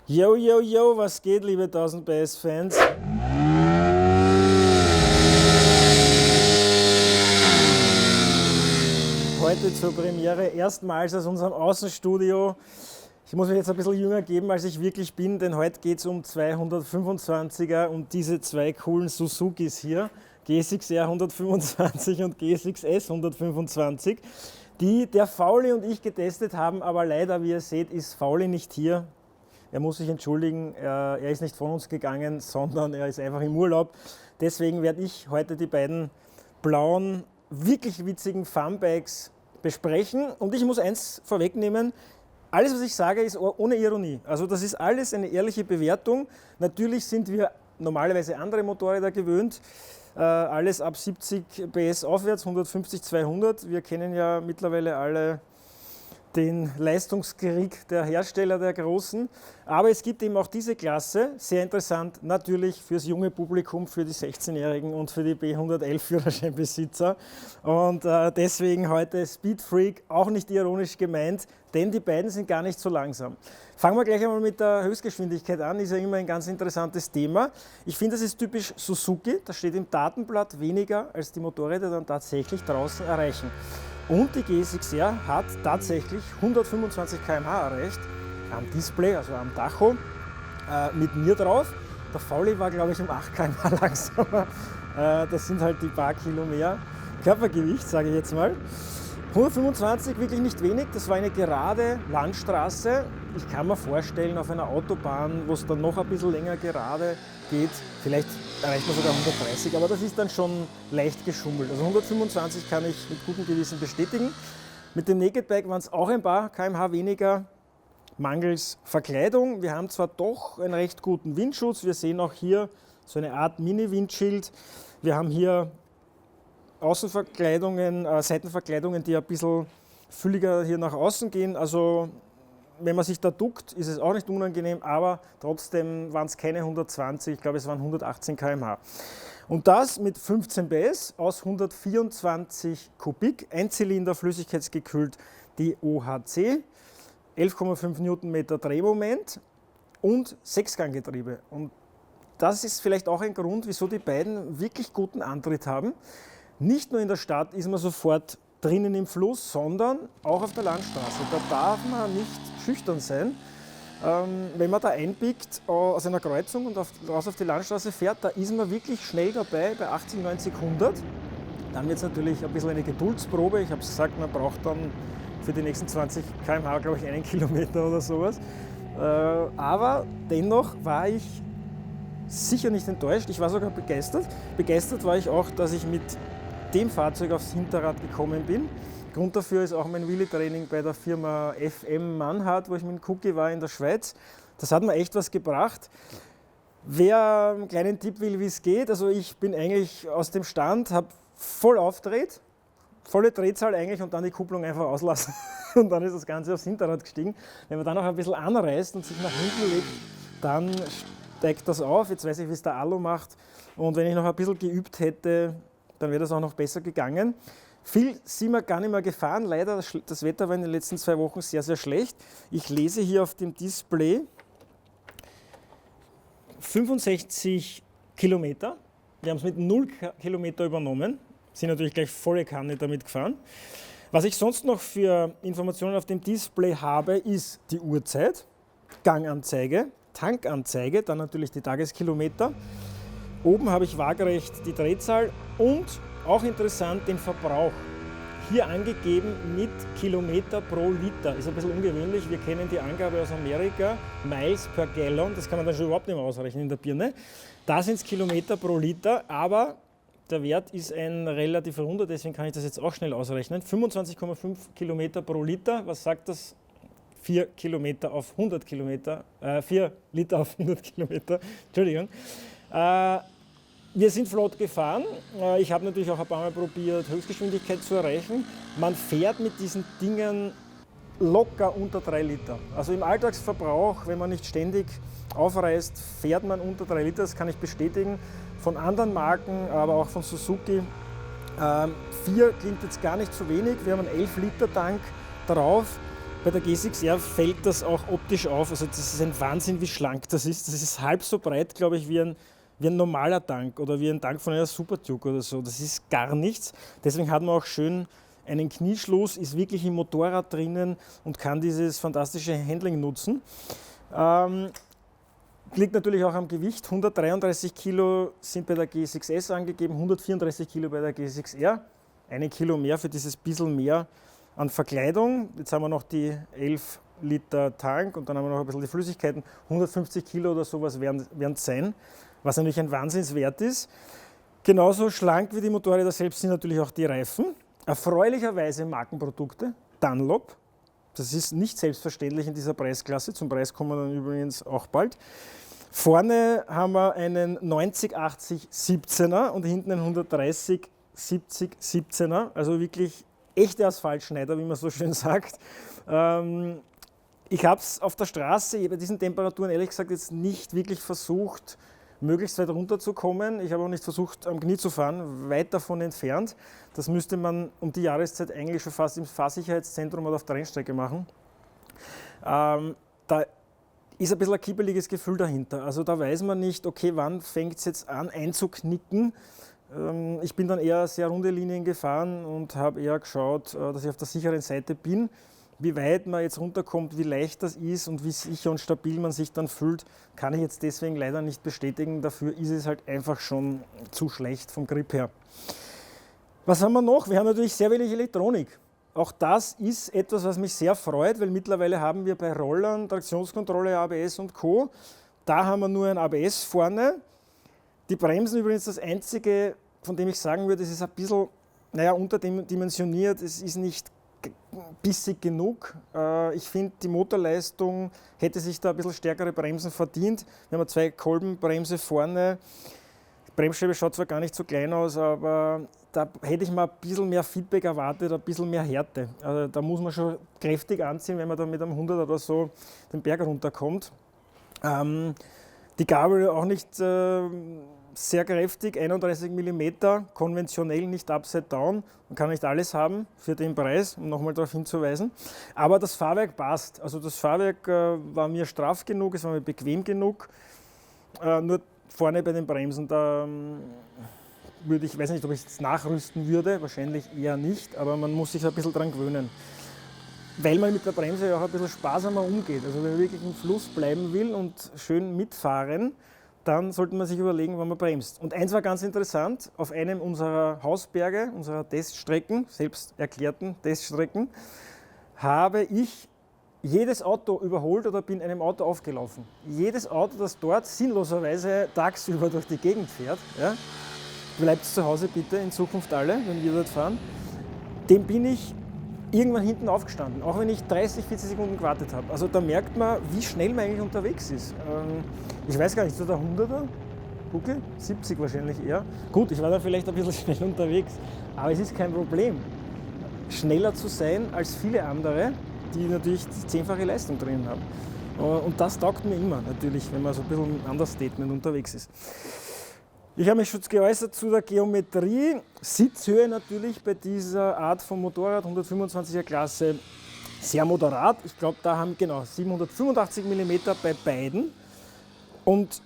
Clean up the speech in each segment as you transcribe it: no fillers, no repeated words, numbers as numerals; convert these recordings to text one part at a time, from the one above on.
Yo, yo, yo, was geht, liebe 1000 PS-Fans? Heute zur Premiere erstmals aus unserem Außenstudio. Ich muss mich jetzt ein bisschen jünger geben, als ich wirklich bin, denn heute geht es um 225er und diese zwei coolen Suzukis hier, GSX-R 125 und GSX-S 125, die der Fauli und ich getestet haben, aber leider, wie ihr seht, ist Fauli nicht hier. Er muss sich entschuldigen, er ist nicht von uns gegangen, sondern er ist einfach im Urlaub. Deswegen werde ich heute die beiden blauen, wirklich witzigen Funbikes besprechen. Und ich muss eins vorwegnehmen, alles was ich sage ist ohne Ironie. Also das ist alles eine ehrliche Bewertung. Natürlich sind wir normalerweise andere Motorräder gewöhnt. Alles ab 70 PS aufwärts, 150, 200. Wir kennen ja mittlerweile alle den Leistungskrieg der Hersteller der Großen. Aber es gibt eben auch diese Klasse, sehr interessant, natürlich fürs junge Publikum, für die 16-Jährigen und für die B111-Führerscheinbesitzer. Und deswegen heute Speed Freak, auch nicht ironisch gemeint, denn die beiden sind gar nicht so langsam. Fangen wir gleich einmal mit der Höchstgeschwindigkeit an, ist ja immer ein ganz interessantes Thema. Ich finde, das ist typisch Suzuki, da steht im Datenblatt weniger, als die Motorräder dann tatsächlich draußen erreichen. Und die GSX-R hat tatsächlich 125 km/h erreicht, am Display, also am Tacho, mit mir drauf. Der Fauli war, glaube ich, um 8 km/h langsamer. Das sind halt die paar Kilo mehr Körpergewicht, sage ich jetzt mal. 125, wirklich nicht wenig, das war eine gerade Landstraße. Ich kann mir vorstellen, auf einer Autobahn, wo es dann noch ein bisschen länger gerade geht, vielleicht erreicht man sogar 130, aber das ist dann schon leicht geschummelt. Also 125 kann ich mit gutem Gewissen bestätigen. Mit dem Naked Bike waren es auch ein paar km/h weniger, mangels Verkleidung. Wir haben zwar doch einen recht guten Windschutz, wir sehen auch hier so eine Art Mini-Windschild. Wir haben hier Außenverkleidungen, Seitenverkleidungen, die ein bisschen fülliger hier nach außen gehen. Also wenn man sich da duckt, ist es auch nicht unangenehm, aber trotzdem waren es keine 120, ich glaube es waren 118 km/h. Und das mit 15 PS aus 124 Kubik, Einzylinder, flüssigkeitsgekühlt, die OHC, 11,5 Newtonmeter Drehmoment und Sechsganggetriebe. Und das ist vielleicht auch ein Grund, wieso die beiden wirklich guten Antritt haben. Nicht nur in der Stadt ist man sofort drinnen im Fluss, sondern auch auf der Landstraße. Da darf man nicht schüchtern sein. Wenn man da einbiegt aus einer Kreuzung und raus auf die Landstraße fährt, da ist man wirklich schnell dabei, bei 80, 90, 100. Dann wird es natürlich ein bisschen eine Geduldsprobe. Ich habe es gesagt, man braucht dann für die nächsten 20 km/h, glaube ich, 1 Kilometer oder sowas. Aber dennoch war ich sicher nicht enttäuscht. Ich war sogar begeistert. Begeistert war ich auch, dass ich mit dem Fahrzeug aufs Hinterrad gekommen bin. Grund dafür ist auch mein Wheelie-Training bei der Firma FM Mannhardt, wo ich mit dem Cookie war in der Schweiz. Das hat mir echt was gebracht. Wer einen kleinen Tipp will, wie es geht, also ich bin eigentlich aus dem Stand, habe voll aufgedreht, volle Drehzahl eigentlich und dann die Kupplung einfach auslassen. Und dann ist das Ganze aufs Hinterrad gestiegen. Wenn man dann noch ein bisschen anreißt und sich nach hinten legt, dann steigt das auf. Jetzt weiß ich, wie es der Alu macht. Und wenn ich noch ein bisschen geübt hätte, dann wäre das auch noch besser gegangen. Viel sind wir gar nicht mehr gefahren. Leider, das Wetter war in den letzten 2 Wochen sehr, sehr schlecht. Ich lese hier auf dem Display 65 Kilometer. Wir haben es mit 0 Kilometer übernommen. Sind natürlich gleich volle Kanne damit gefahren. Was ich sonst noch für Informationen auf dem Display habe, ist die Uhrzeit, Ganganzeige, Tankanzeige, dann natürlich die Tageskilometer. Oben habe ich waagerecht die Drehzahl und auch interessant den Verbrauch. Hier angegeben mit Kilometer pro Liter. Ist ein bisschen ungewöhnlich. Wir kennen die Angabe aus Amerika, Miles per Gallon. Das kann man dann schon überhaupt nicht mehr ausrechnen in der Birne. Da sind es Kilometer pro Liter, aber der Wert ist ein relativ runder, deswegen kann ich das jetzt auch schnell ausrechnen. 25,5 Kilometer pro Liter. Was sagt das? 4 Kilometer auf 100 Kilometer. 4 Liter auf 100 Kilometer. Entschuldigung. Wir sind flott gefahren. Ich habe natürlich auch ein paar Mal probiert, Höchstgeschwindigkeit zu erreichen. Man fährt mit diesen Dingen locker unter 3 Liter. Also im Alltagsverbrauch, wenn man nicht ständig aufreißt, fährt man unter 3 Liter, das kann ich bestätigen. Von anderen Marken, aber auch von Suzuki. 4 klingt jetzt gar nicht so wenig. Wir haben einen 11 Liter Tank drauf. Bei der G6R fällt das auch optisch auf. Also das ist ein Wahnsinn, wie schlank das ist. Das ist halb so breit, glaube ich, wie ein normaler Tank oder wie ein Tank von einer Super Duke oder so. Das ist gar nichts. Deswegen hat man auch schön einen Knieschluss, ist wirklich im Motorrad drinnen und kann dieses fantastische Handling nutzen. Liegt natürlich auch am Gewicht. 133 Kilo sind bei der G6S angegeben, 134 Kilo bei der G6R. 1 Kilo mehr für dieses bisschen mehr an Verkleidung. Jetzt haben wir noch die 11 Liter Tank und dann haben wir noch ein bisschen die Flüssigkeiten. 150 Kilo oder sowas werden es sein, was natürlich ein Wahnsinnswert ist. Genauso schlank wie die Motorräder selbst sind natürlich auch die Reifen. Erfreulicherweise Markenprodukte, Dunlop. Das ist nicht selbstverständlich in dieser Preisklasse. Zum Preis kommen wir dann übrigens auch bald. Vorne haben wir einen 9080 17er und hinten einen 130 70 17er. Also wirklich echte Asphaltschneider, wie man so schön sagt. Ich habe es auf der Straße bei diesen Temperaturen ehrlich gesagt jetzt nicht wirklich versucht, möglichst weit runterzukommen. Ich habe auch nicht versucht, am Knie zu fahren, weit davon entfernt. Das müsste man um die Jahreszeit eigentlich schon fast im Fahrsicherheitszentrum oder auf der Rennstrecke machen. Da ist ein bisschen ein kippeliges Gefühl dahinter. Also da weiß man nicht, okay, wann fängt es jetzt an einzuknicken. Ich bin dann eher sehr runde Linien gefahren und habe eher geschaut, dass ich auf der sicheren Seite bin. Wie weit man jetzt runterkommt, wie leicht das ist und wie sicher und stabil man sich dann fühlt, kann ich jetzt deswegen leider nicht bestätigen. Dafür ist es halt einfach schon zu schlecht vom Grip her. Was haben wir noch? Wir haben natürlich sehr wenig Elektronik. Auch das ist etwas, was mich sehr freut, weil mittlerweile haben wir bei Rollern Traktionskontrolle, ABS und Co. Da haben wir nur ein ABS vorne. Die Bremsen übrigens das Einzige, von dem ich sagen würde, es ist ein bisschen unterdimensioniert, es ist nicht bissig genug. Ich finde, die Motorleistung hätte sich da ein bisschen stärkere Bremsen verdient. Wir haben 2 Kolbenbremse vorne. Die Bremsscheibe schaut zwar gar nicht so klein aus, aber da hätte ich mal ein bisschen mehr Feedback erwartet, ein bisschen mehr Härte. Also da muss man schon kräftig anziehen, wenn man dann mit einem 100 oder so den Berg runterkommt. Die Gabel auch nicht sehr kräftig, 31 mm, konventionell, nicht upside down. Man kann nicht alles haben für den Preis, um nochmal darauf hinzuweisen. Aber das Fahrwerk passt. Also das Fahrwerk war mir straff genug, es war mir bequem genug. Nur vorne bei den Bremsen, da ich weiß nicht, ob ich es nachrüsten würde, wahrscheinlich eher nicht, aber man muss sich ein bisschen dran gewöhnen. Weil man mit der Bremse ja auch ein bisschen sparsamer umgeht. Also wenn man wirklich im Fluss bleiben will und schön mitfahren, dann sollte man sich überlegen, wann man bremst. Und eins war ganz interessant, auf einem unserer Hausberge, unserer Teststrecken, selbst erklärten Teststrecken, habe ich jedes Auto überholt oder bin einem Auto aufgelaufen. Jedes Auto, das dort sinnloserweise tagsüber durch die Gegend fährt, ja, bleibt zu Hause bitte in Zukunft alle, wenn wir dort fahren, dem bin ich irgendwann hinten aufgestanden, auch wenn ich 30, 40 Sekunden gewartet habe. Also da merkt man, wie schnell man eigentlich unterwegs ist. Ich weiß gar nicht, so der 100er? Gucke, 70 wahrscheinlich eher. Gut, ich war da vielleicht ein bisschen schnell unterwegs, aber es ist kein Problem, schneller zu sein als viele andere, die natürlich die 10-fache Leistung drin haben. Und das taugt mir immer natürlich, wenn man so ein bisschen mit Understatement unterwegs ist. Ich habe mich schon geäußert zu der Geometrie. Sitzhöhe natürlich bei dieser Art von Motorrad, 125er Klasse, sehr moderat. Ich glaube, da haben genau 785 mm bei beiden. Und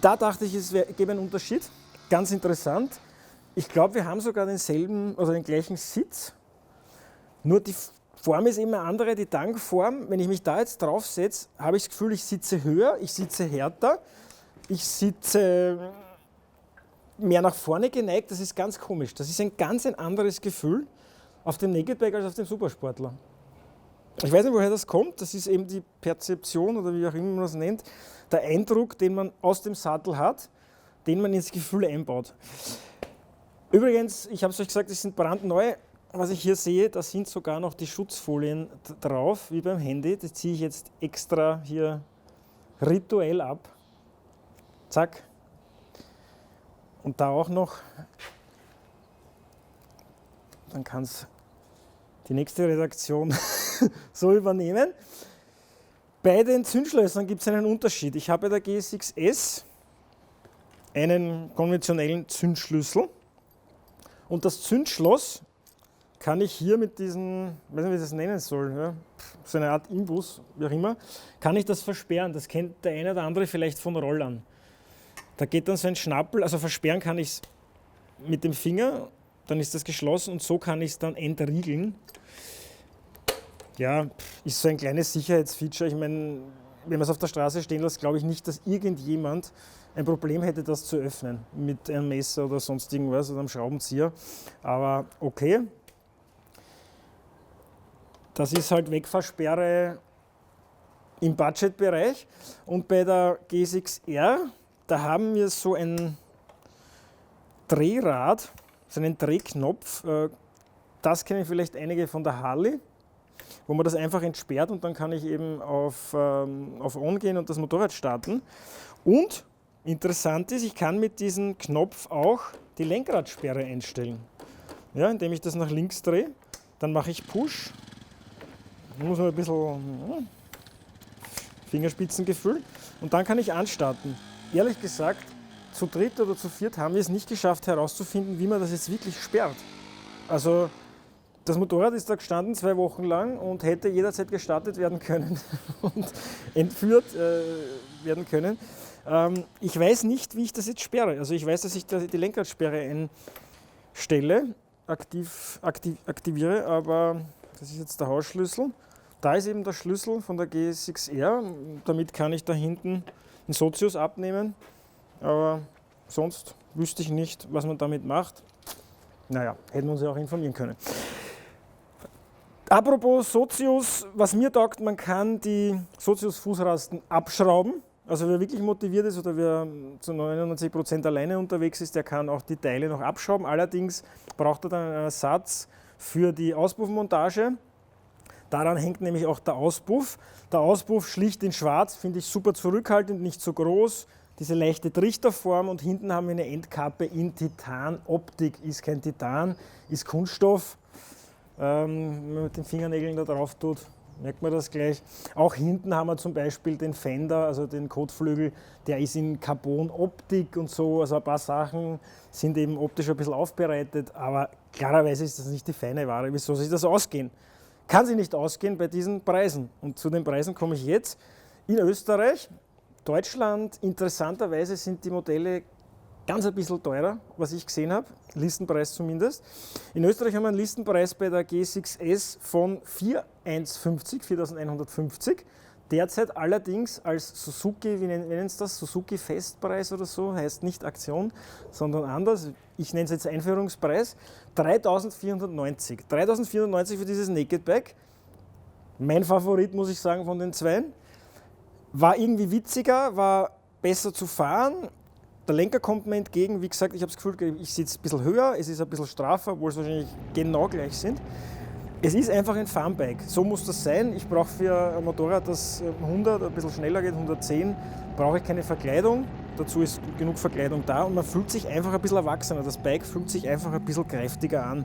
da dachte ich, es gäbe einen Unterschied. Ganz interessant. Ich glaube, wir haben sogar denselben oder den gleichen Sitz. Nur die Form ist immer eine andere, die Tankform. Wenn ich mich da jetzt draufsetze, habe ich das Gefühl, ich sitze höher, ich sitze härter, ich sitze mehr nach vorne geneigt, das ist ganz komisch. Das ist ein ganz anderes Gefühl auf dem Naked Bike als auf dem Supersportler. Ich weiß nicht, woher das kommt, das ist eben die Perzeption oder wie auch immer man das nennt, der Eindruck, den man aus dem Sattel hat, den man ins Gefühl einbaut. Übrigens, ich habe es euch gesagt, die sind brandneu. Was ich hier sehe, da sind sogar noch die Schutzfolien drauf, wie beim Handy. Das ziehe ich jetzt extra hier rituell ab. Zack. Und da auch noch, dann kann es die nächste Redaktion so übernehmen. Bei den Zündschlössern gibt es einen Unterschied. Ich habe bei der G6S einen konventionellen Zündschlüssel und das Zündschloss kann ich hier mit diesen, ich weiß nicht, wie ich das nennen soll, ja, so eine Art Imbus, wie auch immer, kann ich das versperren. Das kennt der eine oder andere vielleicht von Rollern. Da geht dann so ein Schnappel, also versperren kann ich es mit dem Finger, dann ist das geschlossen und so kann ich es dann entriegeln. Ja, ist so ein kleines Sicherheitsfeature. Ich meine, wenn man es auf der Straße stehen lässt, glaube ich nicht, dass irgendjemand ein Problem hätte, das zu öffnen mit einem Messer oder sonst irgendwas oder einem Schraubenzieher. Aber okay. Das ist halt Wegfahrsperre im Budgetbereich. Und bei der G6R, da haben wir so ein Drehrad, so einen Drehknopf. Das kennen vielleicht einige von der Harley, wo man das einfach entsperrt und dann kann ich eben auf On gehen und das Motorrad starten. Und interessant ist, ich kann mit diesem Knopf auch die Lenkradsperre einstellen. Ja, indem ich das nach links drehe, dann mache ich Push. Da muss man ein bisschen Fingerspitzengefühl und dann kann ich anstarten. Ehrlich gesagt, zu dritt oder zu viert haben wir es nicht geschafft herauszufinden, wie man das jetzt wirklich sperrt. Also das Motorrad ist da gestanden 2 Wochen lang und hätte jederzeit gestartet werden können und entführt werden können. Ich weiß nicht, wie ich das jetzt sperre. Also ich weiß, dass ich die Lenkradsperre einstelle, aktiviere, aber das ist jetzt der Hausschlüssel. Da ist eben der Schlüssel von der G6R. Damit kann ich da hinten den Sozius abnehmen. Aber sonst wüsste ich nicht, was man damit macht. Naja, hätten wir uns ja auch informieren können. Apropos Sozius, was mir taugt, man kann die Sozius-Fußrasten abschrauben. Also wer wirklich motiviert ist oder wer zu 99% alleine unterwegs ist, der kann auch die Teile noch abschrauben. Allerdings braucht er dann einen Ersatz für die Auspuffmontage. Daran hängt nämlich auch der Auspuff. Der Auspuff schlicht in schwarz, finde ich super zurückhaltend, nicht so groß. Diese leichte Trichterform und hinten haben wir eine Endkappe in Titan-Optik. Ist kein Titan, ist Kunststoff. Wenn man mit den Fingernägeln da drauf tut, merkt man das gleich. Auch hinten haben wir zum Beispiel den Fender, also den Kotflügel, der ist in Carbon-Optik und so. Also ein paar Sachen sind eben optisch ein bisschen aufbereitet, aber klarerweise ist das nicht die feine Ware. Wieso soll sich das ausgehen? Kann sich nicht ausgehen bei diesen Preisen. Und zu den Preisen komme ich jetzt. In Österreich, Deutschland, interessanterweise sind die Modelle ganz ein bisschen teurer, was ich gesehen habe, Listenpreis zumindest. In Österreich haben wir einen Listenpreis bei der G6S von 4.150, derzeit allerdings als Suzuki, wie nennen Sie das, Suzuki Festpreis oder so, heißt nicht Aktion, sondern anders, ich nenne es jetzt Einführungspreis, 3.490. 3.490 für dieses Naked Bike, mein Favorit, muss ich sagen, von den zweien. War irgendwie witziger, war besser zu fahren. Der Lenker kommt mir entgegen. Wie gesagt, ich habe das Gefühl, ich sitze ein bisschen höher, es ist ein bisschen straffer, obwohl es wahrscheinlich genau gleich sind. Es ist einfach ein Farmbike. So muss das sein. Ich brauche für ein Motorrad, das 100, ein bisschen schneller geht, 110, brauche ich keine Verkleidung. Dazu ist genug Verkleidung da und man fühlt sich einfach ein bisschen erwachsener. Das Bike fühlt sich einfach ein bisschen kräftiger an.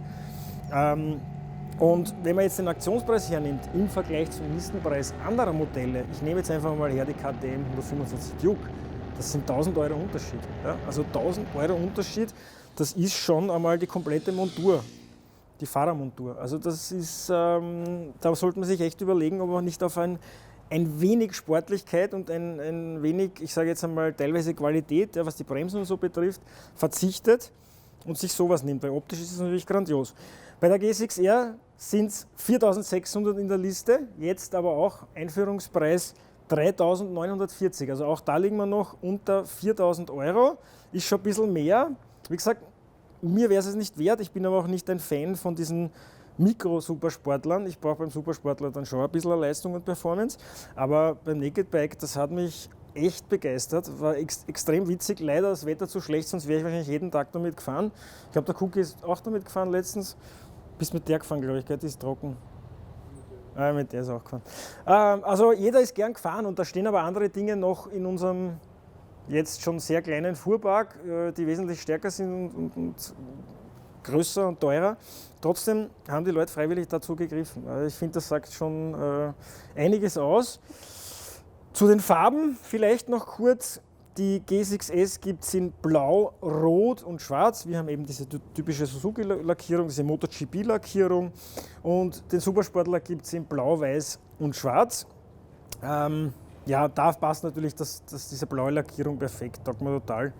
Und wenn man jetzt den Aktionspreis hernimmt im Vergleich zum Listenpreis anderer Modelle, ich nehme jetzt einfach mal her die KTM 145 Duke, das sind 1.000 Euro Unterschied. Ja? Also 1.000 Euro Unterschied, das ist schon einmal die komplette Montur, die Fahrermontur. Also das ist, da sollte man sich echt überlegen, ob man nicht auf ein wenig Sportlichkeit und ein wenig, ich sage jetzt einmal teilweise Qualität, ja, was die Bremsen und so betrifft, verzichtet und sich sowas nimmt, weil optisch ist es natürlich grandios. Bei der G6R sind es 4.600 in der Liste, jetzt aber auch Einführungspreis 3.940, also auch da liegen wir noch unter 4.000 Euro, ist schon ein bisschen mehr. Wie gesagt, mir wäre es nicht wert, ich bin aber auch nicht ein Fan von diesen Mikro-Supersportlern. Ich brauche beim Supersportler dann schon ein bisschen Leistung und Performance, aber beim Naked Bike, das hat mich echt begeistert, war extrem witzig, leider das Wetter zu schlecht, sonst wäre ich wahrscheinlich jeden Tag damit gefahren. Ich glaube, der Cookie ist auch damit gefahren letztens, bist mit der gefahren, glaube ich, die ist trocken. Mit der ist auch gefahren. Also jeder ist gern gefahren und da stehen aber andere Dinge noch in unserem jetzt schon sehr kleinen Fuhrpark, die wesentlich stärker sind und größer und teurer. Trotzdem haben die Leute freiwillig dazu gegriffen. Ich finde, das sagt schon einiges aus. Zu den Farben vielleicht noch kurz. Die G6S gibt es in Blau, Rot und Schwarz. Wir haben eben diese typische Suzuki-Lackierung, diese MotoGP-Lackierung. Und den Supersportler gibt es in Blau, Weiß und Schwarz. Ja, da passt natürlich diese blaue Lackierung perfekt, taugt mir total.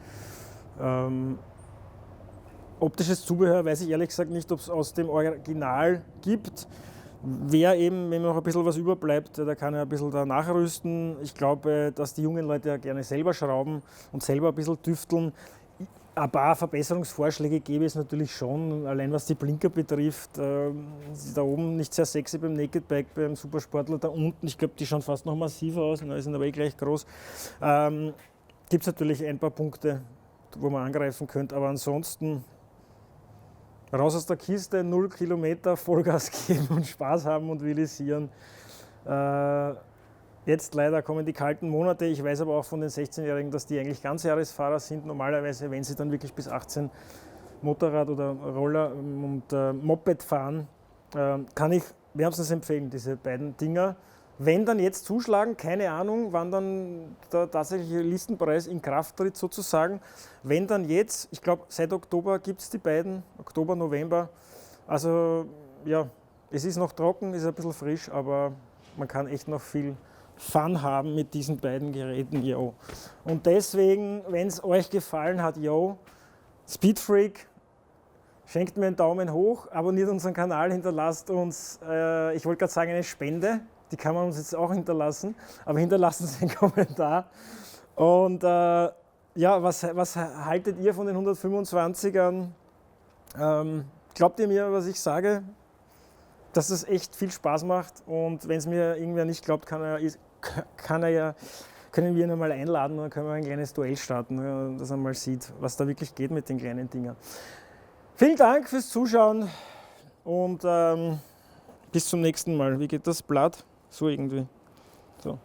Optisches Zubehör weiß ich ehrlich gesagt nicht, ob es aus dem Original gibt. Wer eben, wenn noch ein bisschen was überbleibt, der kann ja ein bisschen da nachrüsten. Ich glaube, dass die jungen Leute ja gerne selber schrauben und selber ein bisschen tüfteln. Ein paar Verbesserungsvorschläge gäbe es natürlich schon, allein was die Blinker betrifft. Da oben nicht sehr sexy beim Naked Bike, beim Supersportler. Da unten, ich glaube, die schauen fast noch massiver aus, die sind aber eh gleich groß. Gibt es natürlich ein paar Punkte, wo man angreifen könnte, aber ansonsten raus aus der Kiste, 0 Kilometer, Vollgas geben und Spaß haben und willisieren. Jetzt leider kommen die kalten Monate. Ich weiß aber auch von den 16-Jährigen, dass die eigentlich Ganzjahresfahrer sind. Normalerweise, wenn sie dann wirklich bis 18 Motorrad oder Roller und Moped fahren, kann ich wärmstens empfehlen, diese beiden Dinger. Wenn dann jetzt zuschlagen, keine Ahnung, wann dann der tatsächliche Listenpreis in Kraft tritt sozusagen. Wenn dann jetzt, ich glaube seit Oktober gibt es die beiden, Oktober, November. Also ja, es ist noch trocken, ist ein bisschen frisch, aber man kann echt noch viel Fun haben mit diesen beiden Geräten, yo. Und deswegen, wenn es euch gefallen hat, yo, Speedfreak, schenkt mir einen Daumen hoch, abonniert unseren Kanal, hinterlasst uns, ich wollte gerade sagen, eine Spende. Die kann man uns jetzt auch hinterlassen, aber hinterlassen Sie einen Kommentar. Und ja, was haltet ihr von den 125ern? Glaubt ihr mir, was ich sage? Dass es echt viel Spaß macht, und wenn es mir irgendwer nicht glaubt, können wir ihn einmal einladen und dann können wir ein kleines Duell starten, dass er mal sieht, was da wirklich geht mit den kleinen Dingern. Vielen Dank fürs Zuschauen und bis zum nächsten Mal. Wie geht das Blatt? So irgendwie. So.